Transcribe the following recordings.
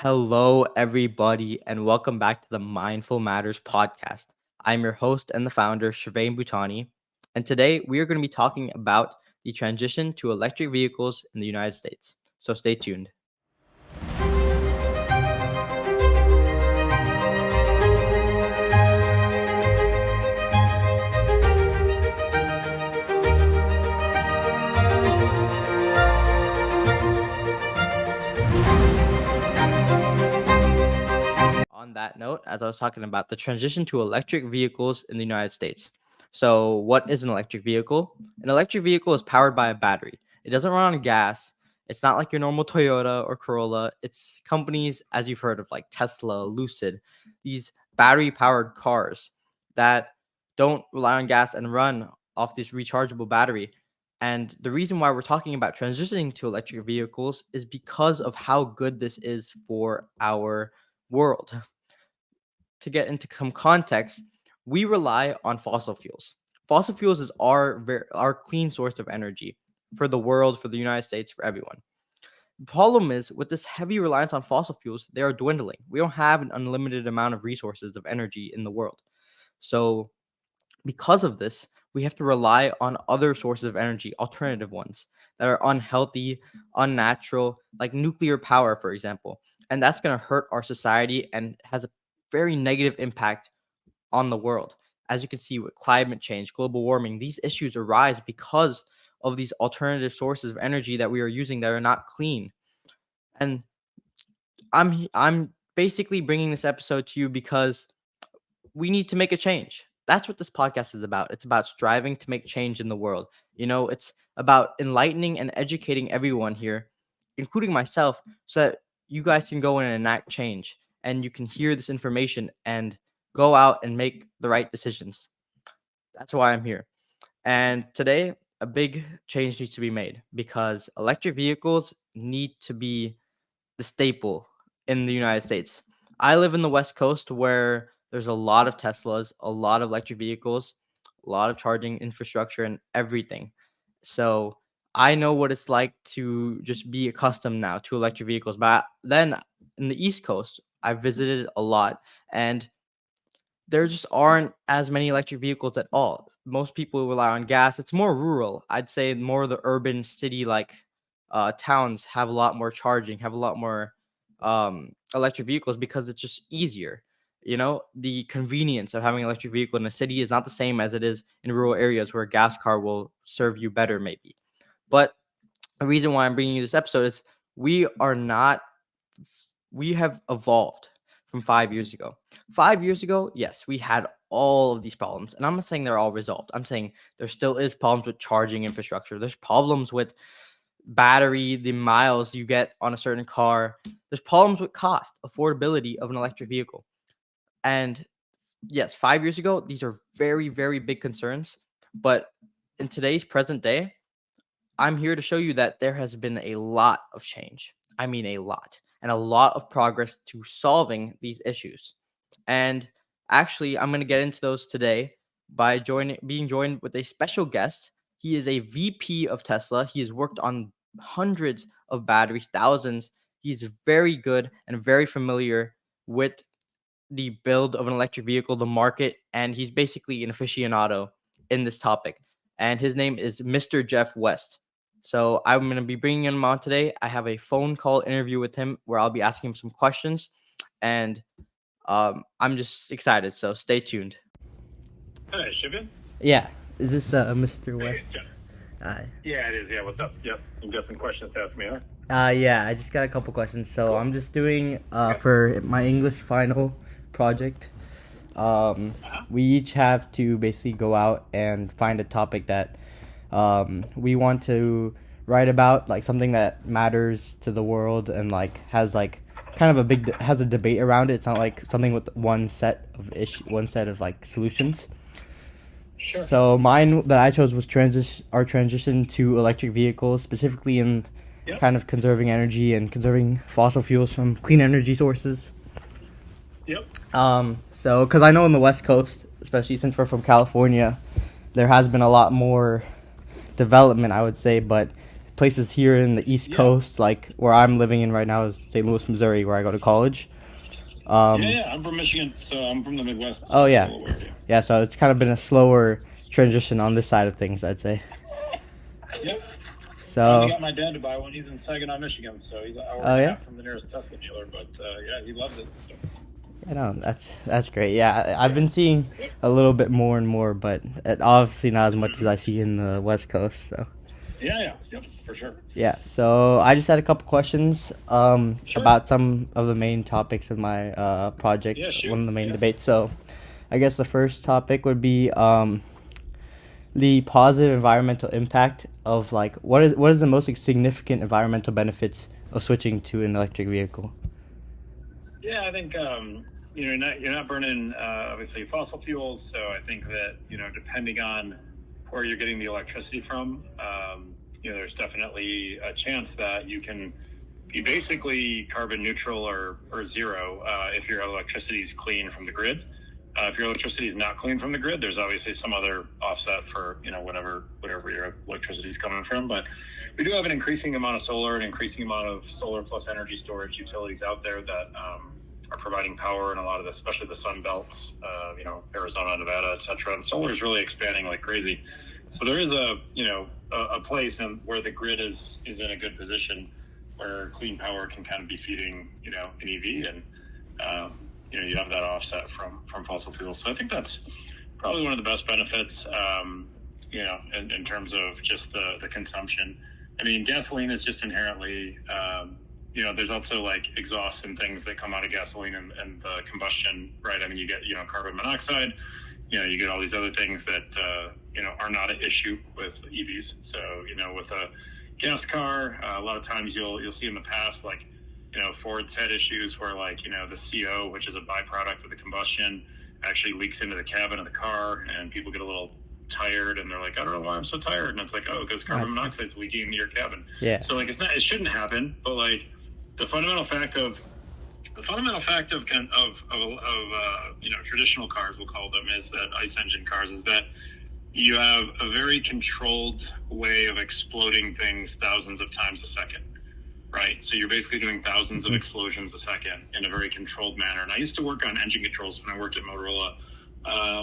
Hello, everybody, and welcome back to the Mindful Matters podcast. I'm your host and the founder, Shirvain Bhutani, and today we are going to be talking about the transition to electric vehicles in the United States. So stay tuned. On that note, as I was talking about the transition to electric vehicles in the United States. So, what is an electric vehicle? An electric vehicle is powered by a battery. It doesn't run on gas. It's not like your normal Toyota or Corolla. It's companies, as you've heard of, like Tesla, Lucid, these battery powered cars that don't rely on gas and run off this rechargeable battery. And the reason why we're talking about transitioning to electric vehicles is because of how good this is for our world. To get into some context, we rely on fossil fuels. Fossil fuels is our clean source of energy for the world, for the United States, for everyone. The problem is with this heavy reliance on fossil fuels, they are dwindling. We don't have an unlimited amount of resources of energy in the world. So, because of this, we have to rely on other sources of energy, alternative ones that are unhealthy, unnatural, like nuclear power, for example. And that's going to hurt our society and has a very negative impact on the world. As you can see with climate change, global warming, these issues arise because of these alternative sources of energy that we are using that are not clean. And I'm basically bringing this episode to you because we need to make a change. That's what this podcast is about. It's about striving to make change in the world. It's about enlightening and educating everyone here, including myself, so that you guys can go in and enact change and you can hear this information and go out and make the right decisions. That's why I'm here. And today, a big change needs to be made because electric vehicles need to be the staple in the United States. I live in the West Coast where there's a lot of Teslas, a lot of electric vehicles, a lot of charging infrastructure, and everything. So I know what it's like to just be accustomed now to electric vehicles. But then in the East Coast, I visited a lot, and there just aren't as many electric vehicles at all. Most people rely on gas. It's more rural. I'd say more of the urban city like towns have a lot more charging, have a lot more electric vehicles because it's just easier. The convenience of having an electric vehicle in a city is not the same as it is in rural areas where a gas car will serve you better, maybe. But the reason why I'm bringing you this episode is we are not we have evolved from 5 years ago. 5 years ago, yes, we had all of these problems. And I'm not saying they're all resolved. I'm saying there still is problems with charging infrastructure. There's problems with battery, the miles you get on a certain car. There's problems with cost, affordability of an electric vehicle. And yes, 5 years ago, these are very, very big concerns. But in today's present day, I'm here to show you that there has been a lot of change. I mean, a lot, and a lot of progress to solving these issues. And actually, I'm going to get into those today by being joined with a special guest. He is a VP of Tesla. He has worked on hundreds of batteries, thousands. He's very good and very familiar with the build of an electric vehicle, the market, and he's basically an aficionado in this topic. And his name is Mr. Jeff West. So I'm going to be bringing him on today. I have a phone call interview with him where I'll be asking him some questions, and I'm just excited. So stay tuned. Hey, Shivan? Yeah. Is this Mr. Hey, West? Jeff. Hi. Yeah, it is. Yeah, what's up? Yep. You got some questions to ask me, huh? Yeah, I just got a couple questions. So Cool. I'm just doing for my English final project. We each have to basically go out and find a topic that we want to write about, like something that matters to the world and like has like kind of has a debate around it. It's not like something with one set of like solutions. Sure. So mine that I chose was our transition to electric vehicles, specifically in Yep. kind of conserving energy and conserving fossil fuels from clean energy sources. Yep. So because I know in the West Coast, especially since we're from California, there has been a lot more development, I would say, but places here in the East Coast, like where I'm living in right now is St. Louis, Missouri, where I go to college. I'm from Michigan, so I'm from the Midwest. So Oh yeah, I'm a little weird, yeah. So it's kind of been a slower transition on this side of things, I'd say. Yep. I So got my dad to buy one. He's in Saginaw, Michigan, so he's an hour Oh, and a yeah? half from the nearest Tesla dealer. But yeah, he loves it. So. you know, that's great. Yeah, I've been seeing a little bit more and more, but obviously not as much as I see in the West Coast. So Yep, for sure. yeah, so I just had a couple questions Sure. about some of the main topics of my project. Yeah, shoot. One of the main Yeah. debates. So I guess the first topic would be the positive environmental impact of like what is the most significant environmental benefits of switching to an electric vehicle? Yeah, I think you're not burning obviously fossil fuels, so I think that depending on where you're getting the electricity from, there's definitely a chance that you can be basically carbon neutral or zero if your electricity is clean from the grid. If your electricity is not clean from the grid, there's obviously some other offset for whatever your electricity is coming from. But we do have an increasing amount of solar, an increasing amount of solar plus energy storage utilities out there that are providing power in a lot of especially the Sun Belts, Arizona, Nevada, etc. And solar is really expanding like crazy. So there is a place where the grid is in a good position where clean power can kind of be feeding an EV and you have that offset from fossil fuels. So I think that's probably one of the best benefits, in terms of just the consumption. I mean, gasoline is just inherently, there's also like exhausts and things that come out of gasoline and the combustion, right? I mean, you get, carbon monoxide, you get all these other things that, are not an issue with EVs. So, with a gas car, a lot of times you'll see in the past, like, Ford's had issues where like, the CO, which is a byproduct of the combustion, actually leaks into the cabin of the car and people get a little tired and they're like, I don't know why I'm so tired. And it's like, oh, because carbon monoxide is leaking into your cabin. Yeah. So like, it shouldn't happen, but like the fundamental fact of traditional cars, we'll call them, is that ICE engine cars, is that you have a very controlled way of exploding things thousands of times a second. Right. So you're basically doing thousands of explosions a second in a very controlled manner. And I used to work on engine controls when I worked at Motorola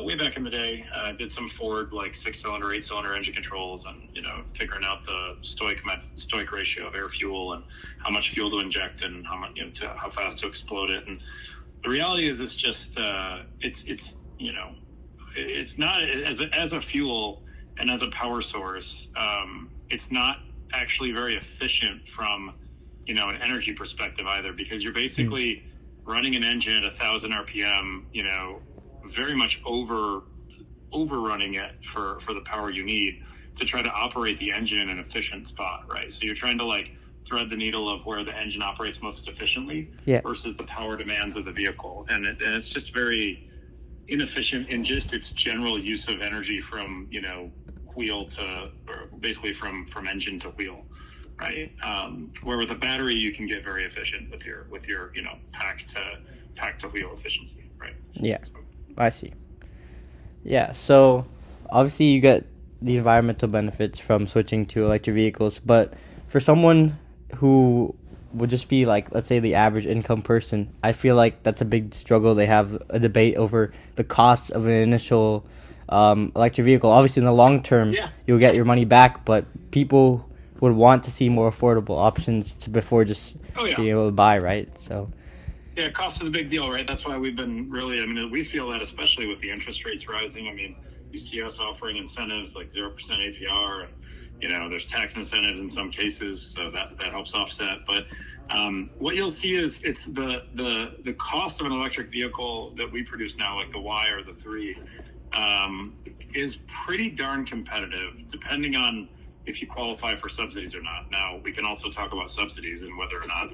way back in the day. I did some Ford like 6-cylinder, 8-cylinder engine controls and, figuring out the stoic ratio of air fuel and how much fuel to inject and how much, how fast to explode it. And the reality is it's just it's not as a fuel and as a power source. It's not actually very efficient from an energy perspective either, because you're basically running an engine at 1,000 RPM, very much overrunning it for the power you need to try to operate the engine in an efficient spot, right? So you're trying to like thread the needle of where the engine operates most efficiently versus the power demands of the vehicle. And it's just very inefficient in just its general use of energy from, wheel to, or basically from engine to wheel. Right. Where with a battery, you can get very efficient with your pack to wheel efficiency. Right. Yeah, so. I see. Yeah. So obviously you get the environmental benefits from switching to electric vehicles, but for someone who would just be like, let's say the average income person, I feel like that's a big struggle. They have a debate over the cost of an initial electric vehicle. Obviously in the long term, you'll get your money back, but people would want to see more affordable options before just being able to buy, right? So yeah, cost is a big deal, right? That's why we've been really, we feel that especially with the interest rates rising. I mean, you see us offering incentives like 0% APR, and there's tax incentives in some cases, so that helps offset. But what you'll see is it's the cost of an electric vehicle that we produce now, like the Y or the 3, is pretty darn competitive, depending on if you qualify for subsidies or not. Now, we can also talk about subsidies and whether or not,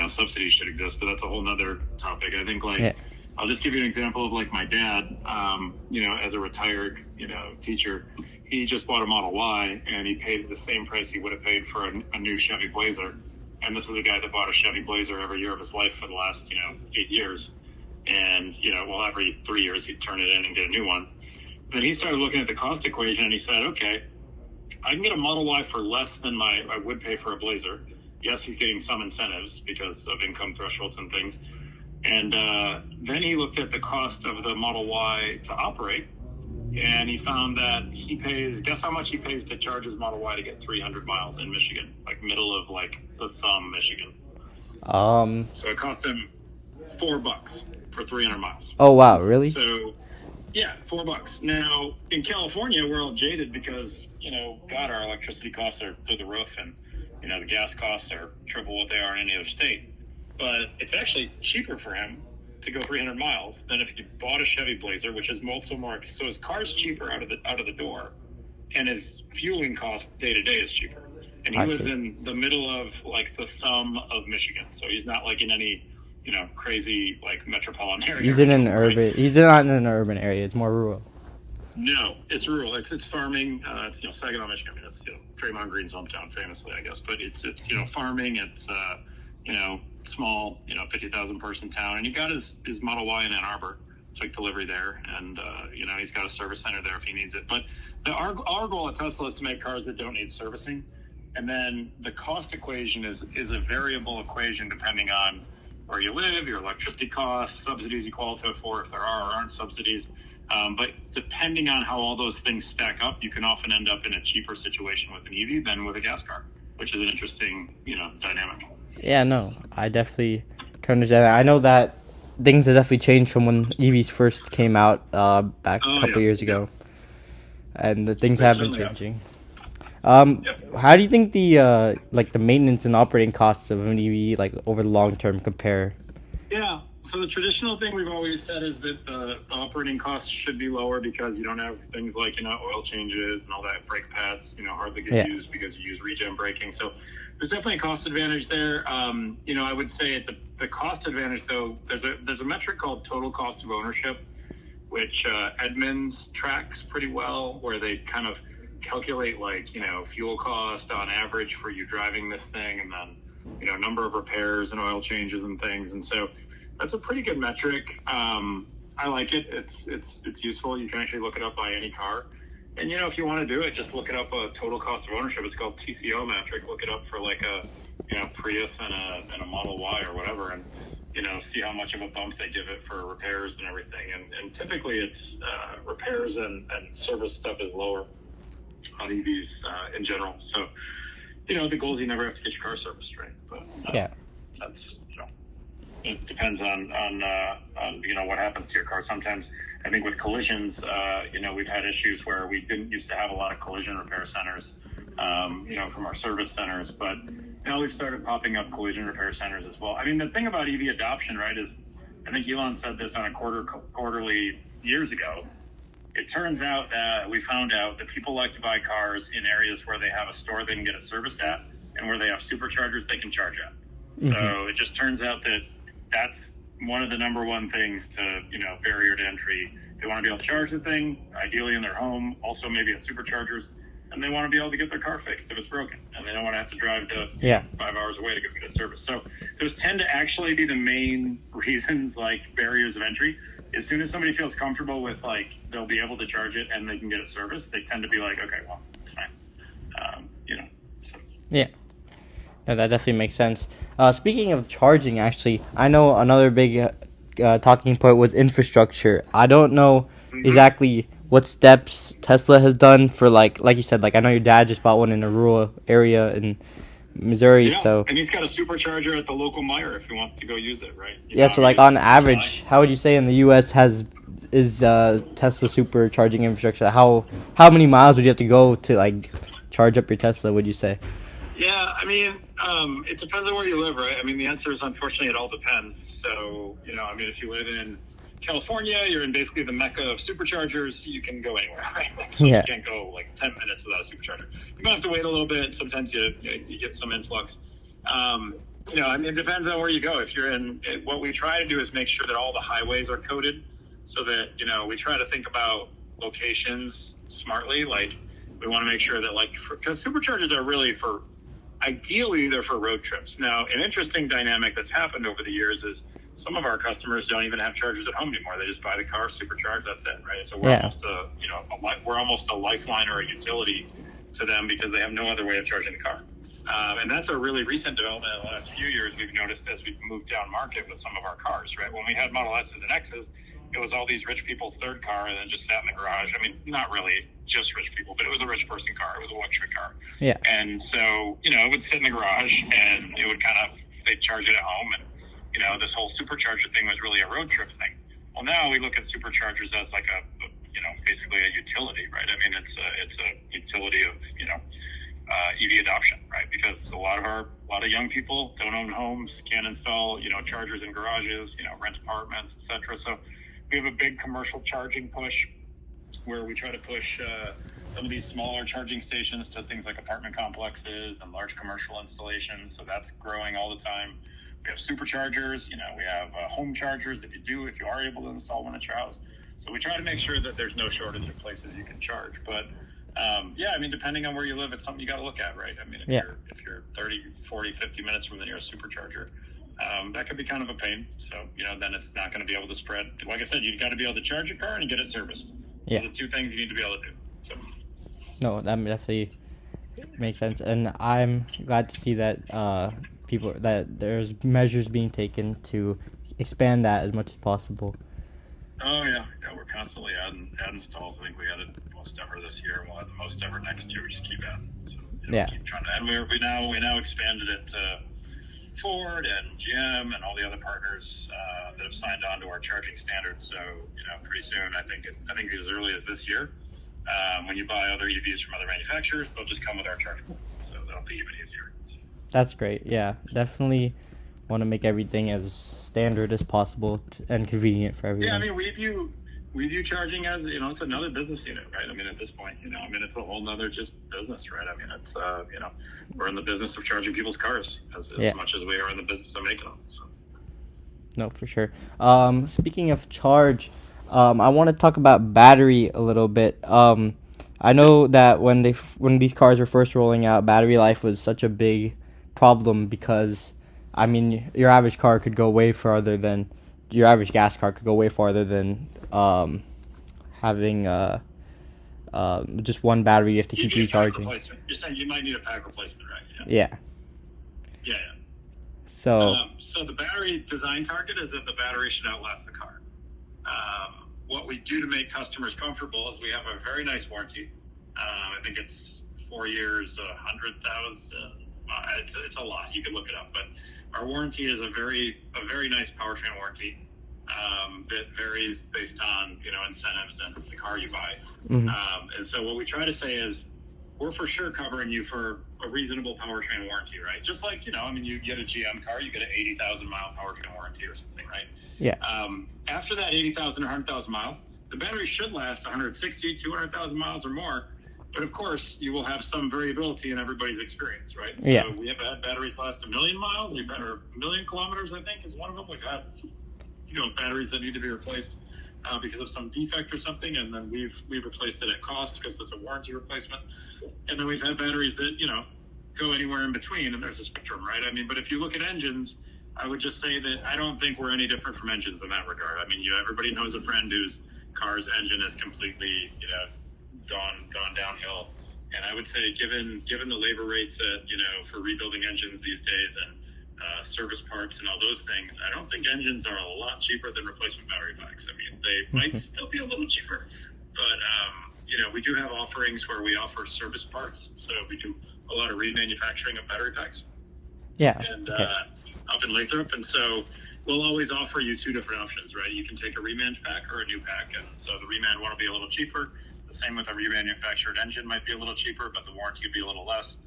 subsidies should exist, but that's a whole nother topic. I think, I'll just give you an example of, like, my dad, as a retired, teacher. He just bought a Model Y, and he paid the same price he would have paid for a new Chevy Blazer. And this is a guy that bought a Chevy Blazer every year of his life for the last, 8 years. And, every 3 years he'd turn it in and get a new one. Then he started looking at the cost equation, and he said, okay, I can get a Model Y for less than I would pay for a Blazer. Yes, he's getting some incentives because of income thresholds and things. And then he looked at the cost of the Model Y to operate, and he found that he pays, guess how much he pays to charge his Model Y to get 300 miles in Michigan, like middle of like the thumb Michigan. So it cost him $4 for 300 miles. Oh wow, really? So yeah, $4. Now in California, we're all jaded because God, our electricity costs are through the roof, and the gas costs are triple what they are in any other state. But it's actually cheaper for him to go 300 miles than if you bought a Chevy Blazer, which is also more. So his car's cheaper out of the door, and his fueling cost day to day is cheaper. And he lives in the middle of like the thumb of Michigan, so he's not like in any crazy like metropolitan area. He's in an urban. He's not in an urban area. It's more rural. No, it's rural. It's farming. It's Saginaw, Michigan. I mean, it's Draymond Green's hometown, famously, I guess. But it's farming. It's small 50,000 person town, and he got his Model Y in Ann Arbor. Took delivery there, and he's got a service center there if he needs it. But our goal at Tesla is to make cars that don't need servicing, and then the cost equation is a variable equation depending on where you live, your electricity costs, subsidies you qualify for, if there are or aren't subsidies. But depending on how all those things stack up, you can often end up in a cheaper situation with an EV than with a gas car, which is an interesting, dynamic. Yeah, no, I definitely can understand that. I know that things have definitely changed from when EVs first came out back a couple years ago, and the things have been changing. How do you think the the maintenance and operating costs of an EV over the long term compare? Yeah. So the traditional thing we've always said is that the operating costs should be lower because you don't have things like oil changes and all that. Brake pads hardly get used because you use regen braking. So there's definitely a cost advantage there. I would say at the cost advantage though, there's a metric called total cost of ownership, which Edmunds tracks pretty well, where they kind of calculate fuel cost on average for you driving this thing, and then number of repairs and oil changes and things. And so that's a pretty good metric. I like it. It's useful. You can actually look it up by any car. And if you want to do it, just look it up a total cost of ownership. It's called TCO metric. Look it up for like a Prius and a Model Y or whatever, and see how much of a bump they give it for repairs and everything. And typically it's repairs and service stuff is lower on EVs in general. So the goal is you never have to get your car serviced, right? But that's it depends on what happens to your car. Sometimes I think with collisions, we've had issues where we didn't used to have a lot of collision repair centers, from our service centers, but now we've started popping up collision repair centers as well. I mean, the thing about EV adoption, right, is I think Elon said this on a quarterly years ago. It turns out that we found out that people like to buy cars in areas where they have a store they can get it serviced at and where they have superchargers they can charge at. Mm-hmm. So it just turns out that that's one of the number one things to, barrier to entry. They want to be able to charge the thing, ideally in their home, also maybe at superchargers, and they want to be able to get their car fixed if it's broken, and they don't want to have to drive to 5 hours away to go get it serviced. So those tend to actually be the main reasons, barriers of entry. As soon as somebody feels comfortable with, they'll be able to charge it and they can get it serviced, they tend to be like, okay, well, it's fine. So. Yeah. No, that definitely makes sense. Speaking of charging, actually, I know another big talking point was infrastructure. I don't know exactly what steps Tesla has done for, like you said, I know your dad just bought one in a rural area in Missouri. Yeah, so and he's got a supercharger at the local Meijer if he wants to go use it, right? On average, how would you say in the U.S. is Tesla supercharging infrastructure? How many miles would you have to go to, charge up your Tesla, would you say? Yeah, I mean, it depends on where you live, right? I mean, the answer is, unfortunately, it all depends. So, if you live in California, you're in basically the mecca of superchargers, you can go anywhere, right? You can't go 10 minutes without a supercharger. You might have to wait a little bit. Sometimes you get some influx. It depends on where you go. If you're what we try to do is make sure that all the highways are coded so that, we try to think about locations smartly. We want to make sure that because superchargers are really ideally they're for road trips. Now, an interesting dynamic that's happened over the years is some of our customers don't even have chargers at home anymore. They just buy the car, supercharge, that's it, right? So we're almost we're almost a lifeline or a utility to them because they have no other way of charging the car. And that's a really recent development in the last few years we've noticed as we've moved down market with some of our cars, right? When we had Model S's and X's, it was all these rich people's third car and then just sat in the garage. I mean, not really just rich people, but it was a rich person car. It was an electric car. Yeah. And so, it would sit in the garage and it would they'd charge it at home. And, this whole supercharger thing was really a road trip thing. Well, now we look at superchargers as like basically a utility, right? I mean, it's a utility of, EV adoption, right? Because a lot of young people don't own homes, can't install, chargers in garages, rent apartments, etc. So we have a big commercial charging push where we try to push some of these smaller charging stations to things like apartment complexes and large commercial installations. So that's growing all the time. We have superchargers, we have home chargers if you are able to install one at your house. So we try to make sure that there's no shortage of places you can charge. But I mean, depending on where you live, it's something you got to look at, right? I mean, if you're 30, 40, 50 minutes from the nearest supercharger, that could be kind of a pain. So, then it's not going to be able to spread. Like I said, you've got to be able to charge your car and get it serviced. Yeah. Those are the two things you need to be able to do. So. No, that definitely makes sense. And I'm glad to see that that there's measures being taken to expand that as much as possible. Oh yeah, we're constantly adding stalls. I think we added the most ever this year, and we'll add the most ever next year. We just keep adding. So we keep trying to. And we now expanded it to Ford and GM and all the other partners that have signed on to our charging standards. So pretty soon, I think as early as this year, when you buy other EVs from other manufacturers, they'll just come with our charge port. So that'll be even easier. So. That's great. Yeah, definitely want to make everything as standard as possible and convenient for everyone. Yeah, I mean, we view charging as, it's another business unit, right? I mean, at this point, it's a whole nother just business, right? I mean, it's, we're in the business of charging people's cars as much as we are in the business of making them. So. No, for sure. Speaking of charge, I want to talk about battery a little bit. I know that when these cars were first rolling out, battery life was such a big problem because, I mean, your average car could go way farther than your average gas car could go way farther than having just one battery you have to keep recharging. You're saying you might need a pack replacement, right? Yeah. So the battery design target is that the battery should outlast the car. What we do to make customers comfortable is we have a very nice warranty. I think it's 4 years, 100,000. It's a lot. You can look it up, but our warranty is a very nice powertrain warranty that varies based on incentives and the car you buy. Mm-hmm. And so what we try to say is we're for sure covering you for a reasonable powertrain warranty, right? Just like you get a GM car, you get an 80,000 mile powertrain warranty or something, right? Yeah. After that 80,000 or 100,000 miles, the battery should last 160, 200,000 miles or more. But of course, you will have some variability in everybody's experience, right? So we have had batteries last 1 million miles. We've had 1 million kilometers, I think, is one of them. We've had, batteries that need to be replaced because of some defect or something, and then we've replaced it at cost because it's a warranty replacement. And then we've had batteries that go anywhere in between, and there's a spectrum, right? I mean, but if you look at engines, I would just say that I don't think we're any different from engines in that regard. I mean, everybody knows a friend whose car's engine is completely gone downhill, and I would say given the labor rates for rebuilding engines these days and service parts and all those things, I don't think engines are a lot cheaper than replacement battery packs. I mean, they might still be a little cheaper, but we do have offerings where we offer service parts, so we do a lot of remanufacturing of battery packs. And up in Lathrop, and so we'll always offer you two different options, right? You can take a reman pack or a new pack, and so the reman one will be a little cheaper. The same with a remanufactured engine might be a little cheaper, but the warranty will be a little less.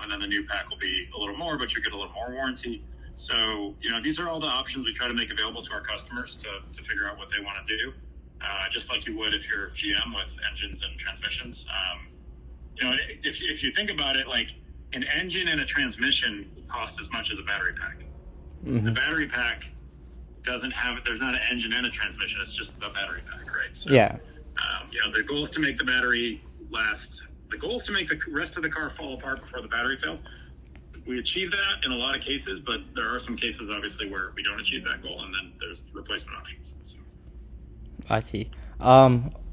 And then the new pack will be a little more, but you get a little more warranty. So, these are all the options we try to make available to our customers to figure out what they want to do, just like you would if you're GM with engines and transmissions. If you think about it, like an engine and a transmission cost as much as a battery pack. Mm-hmm. The battery pack there's not an engine and a transmission. It's just the battery pack, right? So, the goal is to make the battery last. The goal is to make the rest of the car fall apart before the battery fails. We achieve that in a lot of cases, but there are some cases, obviously, where we don't achieve that goal, and then there's replacement options. So. I see.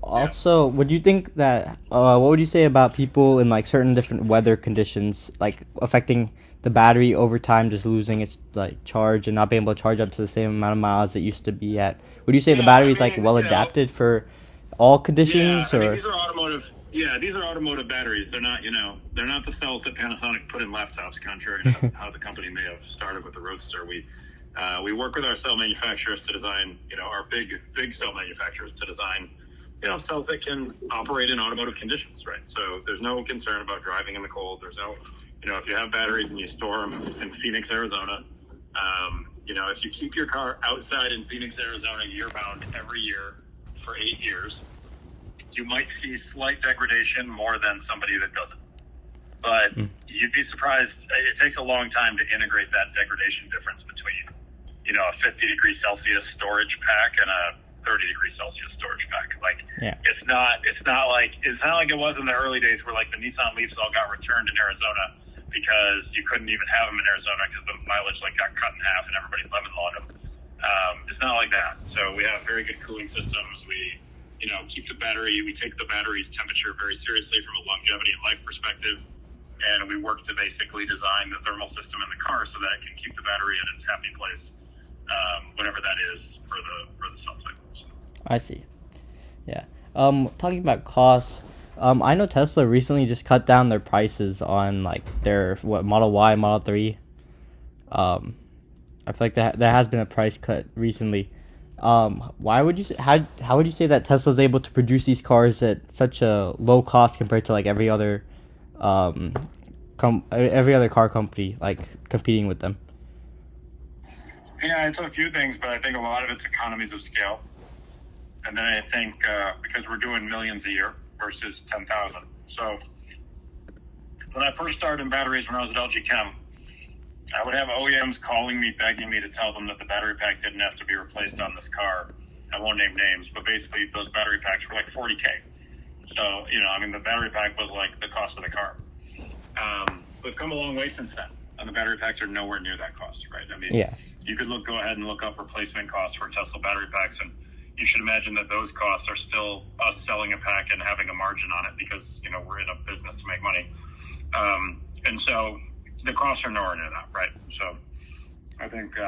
Yeah. Also, would you think that what would you say about people in like certain different weather conditions, like affecting the battery over time, just losing its like charge and not being able to charge up to the same amount of miles it used to be at? Would you say the Yeah, I battery is like mean, well adapted for all yeah, conditions, I mean, or? these are automotive. Yeah, these are automotive batteries. They're not, they're not the cells that Panasonic put in laptops, contrary to how the company may have started with the Roadster. We work with our cell manufacturers to design, our big cell manufacturers to design, cells that can operate in automotive conditions, right? So there's no concern about driving in the cold. There's no, if you have batteries and you store them in Phoenix, Arizona, if you keep your car outside in Phoenix, Arizona, year-bound every year for 8 years, you might see slight degradation more than somebody that doesn't. But Mm. you'd be surprised. It takes a long time to integrate that degradation difference between, a 50 degrees Celsius storage pack and a 30 degrees Celsius storage pack. Like, Yeah. it's not like it was in the early days where like the Nissan Leafs all got returned in Arizona because you couldn't even have them in Arizona because the mileage like got cut in half and everybody lemon lawed them. It's not like that. So we have very good cooling systems. We we take the battery's temperature very seriously from a longevity and life perspective. And we work to basically design the thermal system in the car so that it can keep the battery in its happy place, whatever that is for the cell cycle. So. I see. Yeah. Talking about costs, I know Tesla recently just cut down their prices on like their Model Y, Model 3. I feel like there has been a price cut recently. Why would you say, how would you say that Tesla's able to produce these cars at such a low cost compared to like every other um every other car company like competing with them? Yeah, it's a few things, but I think a lot of it's economies of scale. And then I think because we're doing millions a year versus 10,000. So when I first started in batteries when I was at LG Chem, I would have OEMs calling me, begging me to tell them that the battery pack didn't have to be replaced on this car. I won't name names, but basically those battery packs were like $40K. So, the battery pack was like the cost of the car. We've come a long way since then, and the battery packs are nowhere near that cost, right? I mean, Yeah. you could go ahead and look up replacement costs for Tesla battery packs, and you should imagine that those costs are still us selling a pack and having a margin on it because, we're in a business to make money. And so the costs are nowhere near that, right? So I think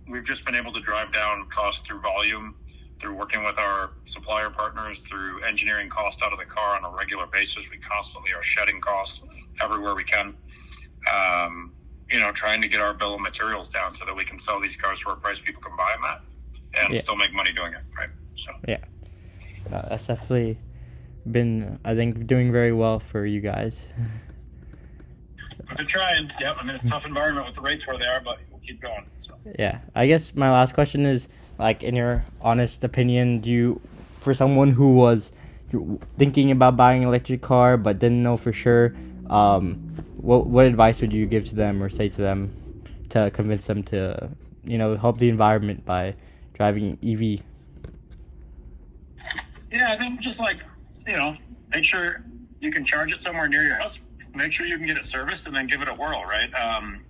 we've just been able to drive down costs through volume, through working with our supplier partners, through engineering cost out of the car on a regular basis. We constantly are shedding costs everywhere we can. Trying to get our bill of materials down so that we can sell these cars for a price people can buy them at and still make money doing it, right? So Yeah. That's definitely been, I think, doing very well for you guys. we're trying. Yep. I mean, it's a tough environment with the rates where they are, but we'll keep going. So. Yeah. I guess my last question is, like, in your honest opinion, for someone who was thinking about buying an electric car but didn't know for sure, what advice would you give to them or say to them to convince them to, help the environment by driving EV? Yeah, I think just like, make sure you can charge it somewhere near your house. Make sure you can get it serviced and then give it a whirl, right?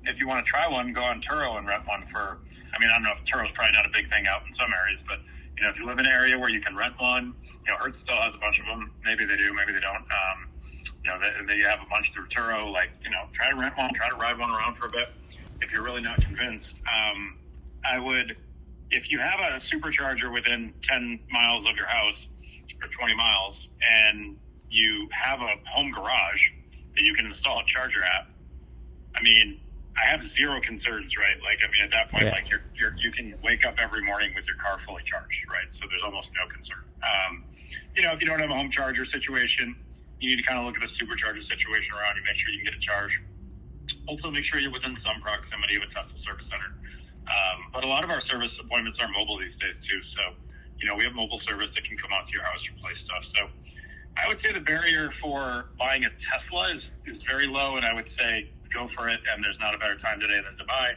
If you want to try one, go on Turo and rent one for, I don't know if Turo's probably not a big thing out in some areas, but, if you live in an area where you can rent one, Hertz still has a bunch of them. Maybe they do, maybe they don't. They have a bunch through Turo, try to rent one, try to ride one around for a bit. If you're really not convinced, I would, if you have a supercharger within 10 miles of your house or 20 miles and you have a home garage that you can install a charger at, I have zero concerns, right? At that point, you can wake up every morning with your car fully charged, right? So there's almost no concern. If you don't have a home charger situation, you need to kind of look at the supercharger situation around you, make sure you can get a charge. Also, make sure you're within some proximity of a Tesla service center. But a lot of our service appointments are mobile these days too. So, we have mobile service that can come out to your house, replace stuff. So I would say the barrier for buying a Tesla is very low, and I would say go for it, and there's not a better time today than to buy.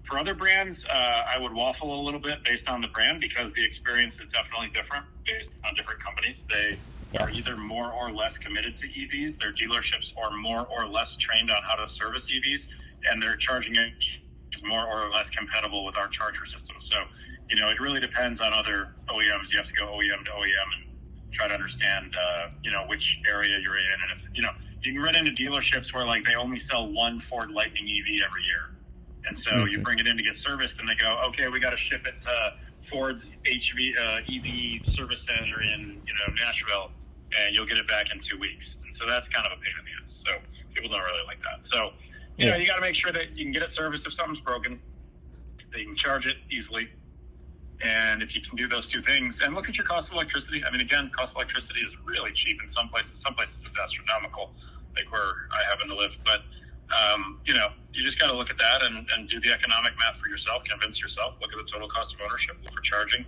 For other brands, I would waffle a little bit based on the brand because the experience is definitely different based on different companies. They are either more or less committed to EVs. Their dealerships are more or less trained on how to service EVs, and their charging is more or less compatible with our charger system. So, it really depends on other OEMs. You have to go OEM to OEM and try to understand, which area you're in. And if, you can run into dealerships where like they only sell one Ford Lightning EV every year. And so you bring it in to get serviced and they go, okay, we got to ship it to Ford's EV service center in, Nashville, and you'll get it back in 2 weeks. And so that's kind of a pain in the ass. So people don't really like that. So, you got to make sure that you can get it serviced if something's broken, that you can charge it easily. And if you can do those two things, and look at your cost of electricity. I mean, again, cost of electricity is really cheap in some places. Some places it's astronomical, like where I happen to live. But, you just got to look at that and do the economic math for yourself, convince yourself, look at the total cost of ownership, look for charging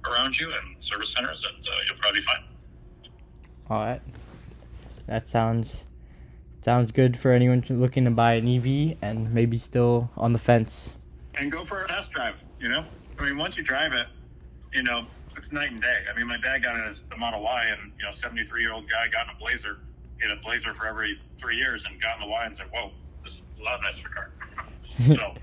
around you and service centers, and you'll probably be fine. All right. That sounds good for anyone looking to buy an EV and maybe still on the fence. And go for a test drive, I mean, once you drive it, it's night and day. I mean, my dad got a Model Y, and, 73-year-old guy got in a Blazer, get a Blazer for every 3 years, and got in the Y and said, whoa, this is a lot nicer car. So,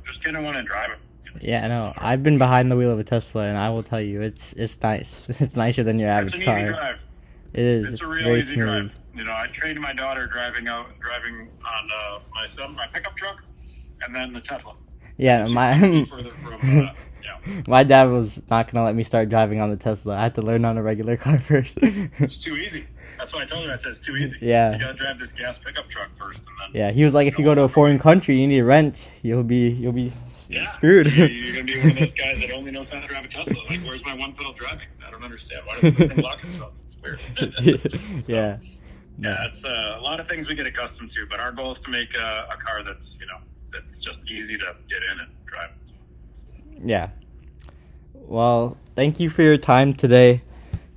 just get in one and drive it. Yeah, I know. I've been behind the wheel of a Tesla, and I will tell you, it's nice. It's nicer than your average car. It's an easy drive. It is. It's a real easy drive. I trained my daughter driving on my pickup truck, and then the Tesla. Yeah, my dad was not gonna let me start driving on the Tesla. I had to learn on a regular car first. It's too easy. That's why I told her. I said it's too easy. Yeah. You gotta drive this gas pickup truck first, and then. Yeah, he was like, if you go to a foreign country, you need a wrench. You'll be screwed. You're gonna be one of those guys that only knows how to drive a Tesla. Like, where's my one pedal driving? I don't understand. Why doesn't this thing lock itself? It's weird. Yeah. Yeah, it's a lot of things we get accustomed to, but our goal is to make a car that's that's just easy to get in and drive. Yeah. Well, thank you for your time today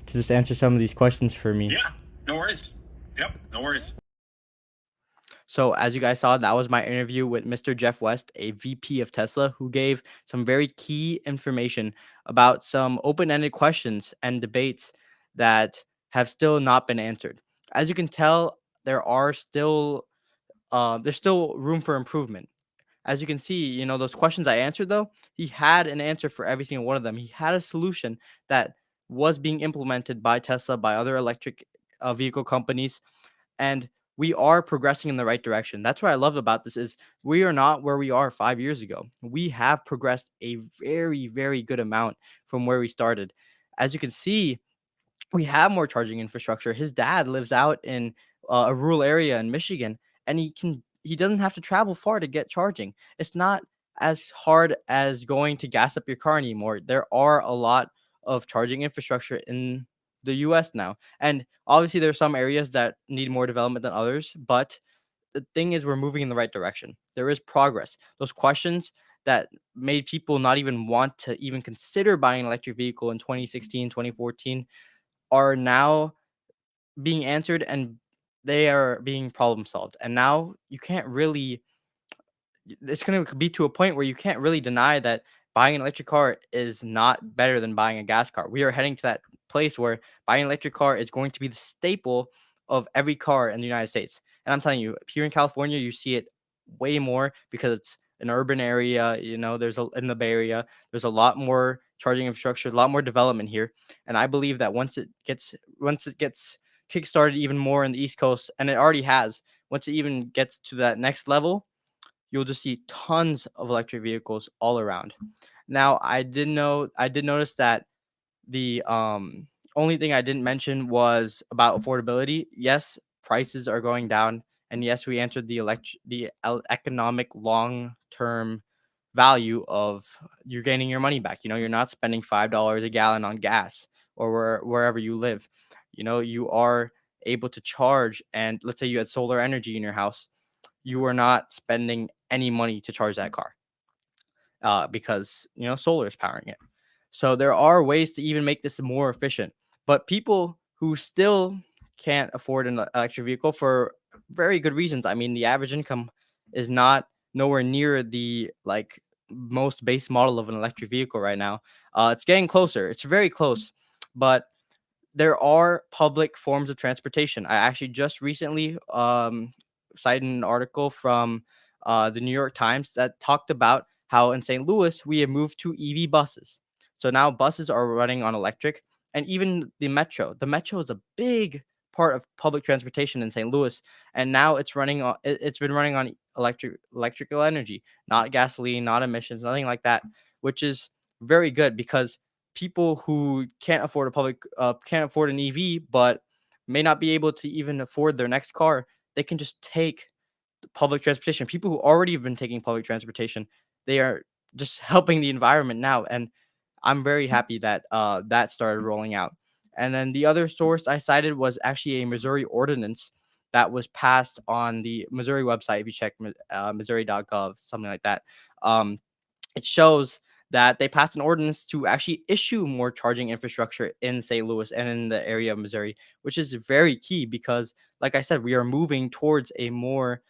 to just answer some of these questions for me. Yeah, no worries. Yep, no worries. So as you guys saw, that was my interview with Mr. Jeff West, a VP of Tesla, who gave some very key information about some open-ended questions and debates that have still not been answered. As you can tell, there's still room for improvement. As you can see, those questions I answered, though, he had an answer for every single one of them. He had a solution that was being implemented by Tesla, by other electric vehicle companies, and we are progressing in the right direction. That's what I love about this is we are not where we are 5 years ago. We have progressed a very, very good amount from where we started. As you can see, we have more charging infrastructure. His dad lives out in a rural area in Michigan, and he doesn't have to travel far to get charging. It's not as hard as going to gas up your car anymore. There are a lot of charging infrastructure in the US now. And obviously there's some areas that need more development than others, but the thing is we're moving in the right direction. There is progress. Those questions that made people not even want to even consider buying an electric vehicle in 2016, 2014 are now being answered, and they are being problem solved. And now it's going to be to a point where you can't really deny that buying an electric car is not better than buying a gas car. We are heading to that place where buying an electric car is going to be the staple of every car in the United States. And I'm telling you, here in California, you see it way more because it's an urban area. In the Bay Area, there's a lot more charging infrastructure, a lot more development here. And I believe that once it gets kickstarted even more in the East Coast, and it already has, once it even gets to that next level, you'll just see tons of electric vehicles all around. Now, I did notice that the only thing I didn't mention was about affordability. Yes, prices are going down, and yes, we answered the economic long-term value of you're gaining your money back. You're not spending $5 a gallon on gas or wherever you live. You are able to charge, and let's say you had solar energy in your house, you are not spending any money to charge that car because solar is powering it. So there are ways to even make this more efficient. But people who still can't afford an electric vehicle for very good reasons. I mean, the average income is not nowhere near the most base model of an electric vehicle right now. It's getting closer. It's very close, but there are public forms of transportation. I actually just recently cited an article from the New York Times that talked about how in St. Louis we have moved to EV buses. So now buses are running on electric. and even the metro. The metro is a big part of public transportation in St. Louis, and now it's running on. It's been running on electrical energy, not gasoline, not emissions, nothing like that, which is very good because people who can't afford an EV, but may not be able to even afford their next car, they can just take public transportation. People who already have been taking public transportation, they are just helping the environment now, and I'm very happy that that started rolling out. And then the other source I cited was actually a Missouri ordinance that was passed on the Missouri website. If you check Missouri.gov, something like that, um, it shows that they passed an ordinance to actually issue more charging infrastructure in St. Louis and in the area of Missouri, which is very key because, like I said, we are moving towards a more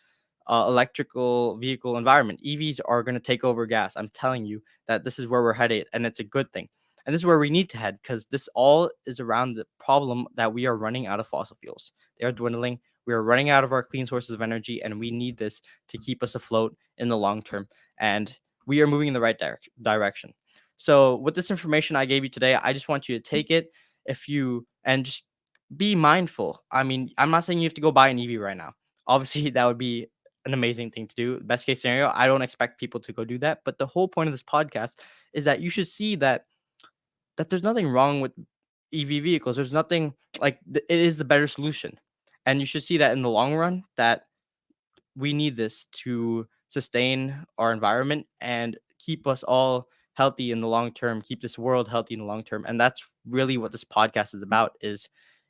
electrical vehicle environment. EVs are going to take over gas. I'm telling you that this is where we're headed, and it's a good thing. And this is where we need to head because this all is around the problem that we are running out of fossil fuels. They are dwindling. We are running out of our clean sources of energy, and we need this to keep us afloat in the long term. And we are moving in the right direction. So, with this information I gave you today, I just want you to take it if you and just be mindful. I mean, I'm not saying you have to go buy an EV right now. Obviously, that would be an amazing thing to do. Best case scenario, I don't expect people to go do that. But the whole point of this podcast is that you should see that there's nothing wrong with EV vehicles. There's nothing like it is the better solution, and you should see that in the long run that we need this to sustain our environment and keep us all healthy in the long term, keep this world healthy in the long term. And that's really what this podcast is about, is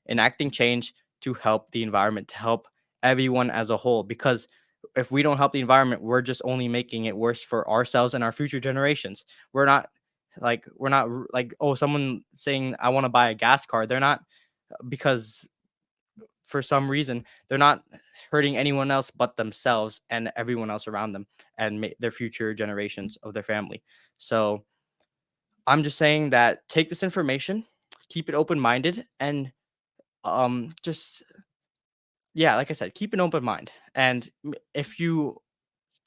enacting change to help the environment, to help everyone as a whole. Because if we don't help the environment, we're just only making it worse for ourselves and our future generations. We're not like oh, someone saying I want to buy a gas car. They're not, because for some reason they're not hurting anyone else but themselves and everyone else around them and their future generations of their family. So I'm just saying that take this information, keep it open minded, and just yeah, like I said, keep an open mind. And if you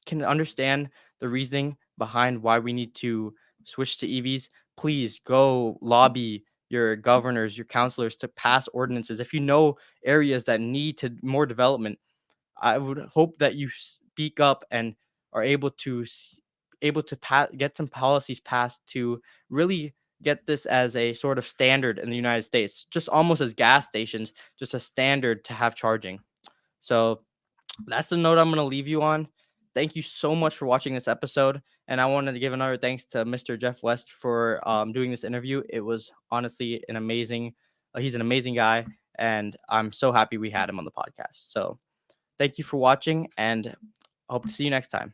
can understand the reasoning behind why we need to switch to EVs, please go lobby your governors, your counselors to pass ordinances. If you know areas that need to more development, I would hope that you speak up and are able to get some policies passed to really get this as a sort of standard in the United States, just almost as gas stations, just a standard to have charging. So that's the note I'm going to leave you on. Thank you so much for watching this episode. And I wanted to give another thanks to Mr. Jeff West for doing this interview. It was honestly he's an amazing guy. And I'm so happy we had him on the podcast. So thank you for watching, and I hope to see you next time.